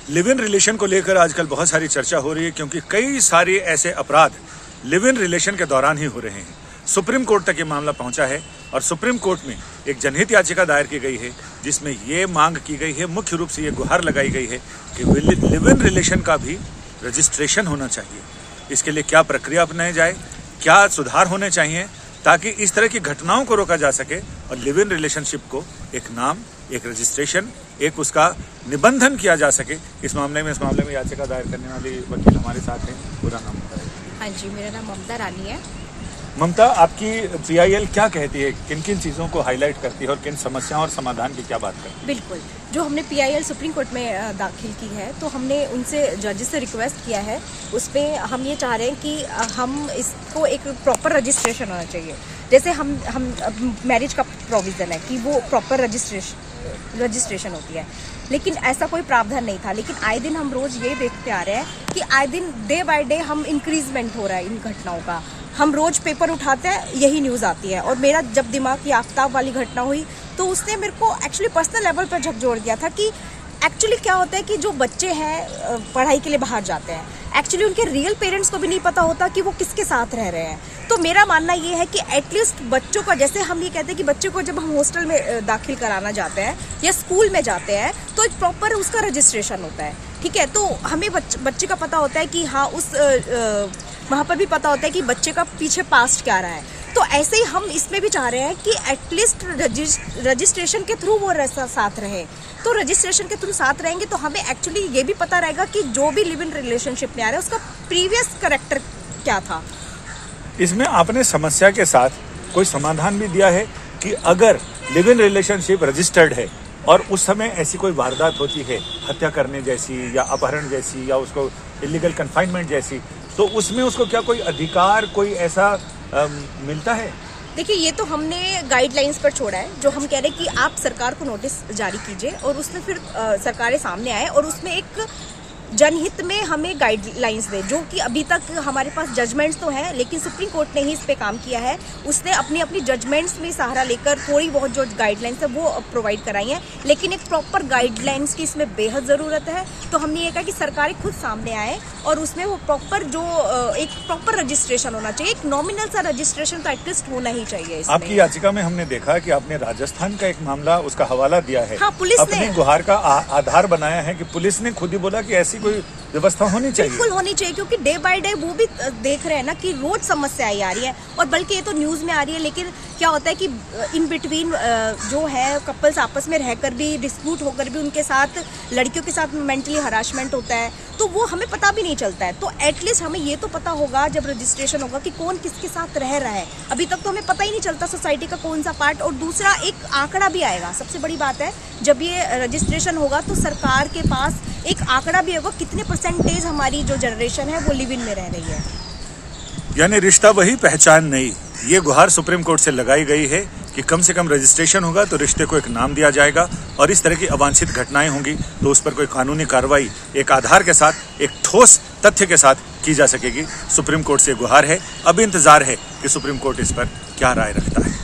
Live in relation को लेकर आजकल बहुत सारी चर्चा हो रही है, क्योंकि कई सारे ऐसे अपराध लिव इन रिलेशन के दौरान ही हो रहे हैं। सुप्रीम कोर्ट तक ये मामला पहुंचा है और सुप्रीम कोर्ट में एक जनहित याचिका दायर की गई है, जिसमें ये मांग की गई है, मुख्य रूप से ये गुहार लगाई गई है कि लिव इन रिलेशन का भी रजिस्ट्रेशन होना चाहिए। इसके लिए क्या प्रक्रिया अपनाई जाए, क्या सुधार होने चाहिए, ताकि इस तरह की घटनाओं को रोका जा सके और लिव इन रिलेशनशिप को एक नाम, एक रजिस्ट्रेशन, एक उसका निबंधन किया जा सके। इस मामले में याचिका दायर करने वाली वकील हमारे साथ हैं। पूरा नाम बताइए। हाँ जी, मेरा नाम ममता रानी है। ममता, आपकी पीआईएल क्या कहती है, किन किन चीज़ों को हाईलाइट करती है और किन समस्याओं और समाधान की क्या बात करती है? बिल्कुल, जो हमने पीआईएल सुप्रीम कोर्ट में दाखिल की है, तो हमने उनसे जजेस से रिक्वेस्ट किया है। उसमें हम ये चाह रहे हैं कि हम इसको एक प्रॉपर रजिस्ट्रेशन होना चाहिए। जैसे हम मैरिज का प्रोविज़न है कि वो प्रॉपर रजिस्ट्रेशन होती है, लेकिन ऐसा कोई प्रावधान नहीं था। लेकिन आए दिन हम रोज़ ये देखते आ रहे हैं कि आए दिन डे बाय डे हम इंक्रीजमेंट हो रहा है इन घटनाओं का। हम रोज पेपर उठाते हैं, यही न्यूज़ आती है। और मेरा जब दिमाग की आफ्ताब वाली घटना हुई तो उसने मेरे को एक्चुअली पर्सनल लेवल पर झकझोर दिया था कि एक्चुअली क्या होता है कि जो बच्चे हैं पढ़ाई के लिए बाहर जाते हैं, एक्चुअली उनके रियल पेरेंट्स को भी नहीं पता होता कि वो किसके साथ रह रहे हैं। तो मेरा मानना ये है कि एटलीस्ट बच्चों का, जैसे हम ये कहते हैं कि बच्चे को जब हम हॉस्टल में दाखिल कराना जाते हैं या स्कूल में जाते हैं तो एक प्रॉपर उसका रजिस्ट्रेशन होता है, ठीक है। तो हमें बच्चे का पता होता है कि हाँ, उस वहाँ पर भी पता होता है कि बच्चे का पीछे पास्ट क्या रहा है। तो ऐसे ही हम इसमें भी चाह रहे हैं कि एटलीस्ट रजिस्ट्रेशन के थ्रू वो साथ रहे। तो रजिस्ट्रेशन के थ्रू साथ रहेंगे तो हमें एक्चुअली ये भी पता रहेगा कि जो भी लिव इन रिलेशनशिप में आ रहा है उसका प्रीवियस कैरेक्टर क्या था। इसमें आपने समस्या के साथ कोई समाधान भी दिया है कि अगर लिव इन रिलेशनशिप रजिस्टर्ड है और उस समय ऐसी कोई वारदात होती है, हत्या करने जैसी या अपहरण जैसी या उसको इलीगल कन्फाइनमेंट जैसी, तो उसमें उसको क्या कोई अधिकार, कोई ऐसा मिलता है? देखिए, ये तो हमने गाइडलाइंस पर छोड़ा है। जो हम कह रहे हैं कि आप सरकार को नोटिस जारी कीजिए और उसमें फिर सरकारें सामने आए और उसमें एक जनहित में हमें गाइडलाइंस दे, जो कि अभी तक हमारे पास जजमेंट्स तो हैं, लेकिन सुप्रीम कोर्ट ने ही इस पे काम किया है। उसने अपनी जजमेंट्स में सहारा लेकर थोड़ी बहुत जो गाइडलाइंस है वो प्रोवाइड कराई हैं, लेकिन एक प्रॉपर गाइडलाइंस की इसमें बेहद ज़रूरत है। तो हमने ये कहा कि सरकारें खुद सामने आए और उसमें वो प्रॉपर एक प्रॉपर रजिस्ट्रेशन होना चाहिए। एक नॉमिनल सा रजिस्ट्रेशन तो एटलीस्ट होना ही चाहिए। आपकी याचिका में हमने देखा कि आपने राजस्थान का एक मामला, उसका हवाला दिया है। हाँ, पुलिस ने अपने गुहार का आधार बनाया है कि पुलिस ने खुद ही बोला कि ऐसी कोई व्यवस्था होनी चाहिए। बिल्कुल होनी चाहिए, क्योंकि डे बाय डे वो भी देख रहे हैं ना कि रोज समस्याएं आ रही है। और बल्कि ये तो न्यूज में आ रही है, लेकिन क्या होता है कि इन बिटवीन जो है कपल्स आपस में रहकर भी, डिस्प्यूट होकर भी उनके साथ, लड़कियों के साथ मेंटली हरासमेंट होता है, तो वो हमें पता भी नहीं चलता है। तो एटलीस्ट हमें ये तो पता होगा जब रजिस्ट्रेशन होगा कि कौन किसके साथ रह रहा है। अभी तक तो हमें पता ही नहीं चलता सोसाइटी का कौन सा पार्ट। और दूसरा, एक आंकड़ा भी आएगा। सबसे बड़ी बात है, जब ये रजिस्ट्रेशन होगा तो सरकार के पास एक आंकड़ा भी होगा कितने परसेंटेज हमारी जो जनरेशन है वो लिव इन में रह रही है। यानी रिश्ता वही, पहचान नहीं। ये गुहार सुप्रीम कोर्ट से लगाई गई है कि कम से कम रजिस्ट्रेशन होगा तो रिश्ते को एक नाम दिया जाएगा, और इस तरह की अवांछित घटनाएं होंगी तो उस पर कोई कानूनी कार्रवाई एक आधार के साथ, एक ठोस तथ्य के साथ की जा सकेगी। सुप्रीम कोर्ट से गुहार है। अब इंतजार है कि सुप्रीम कोर्ट इस पर क्या राय रखता है।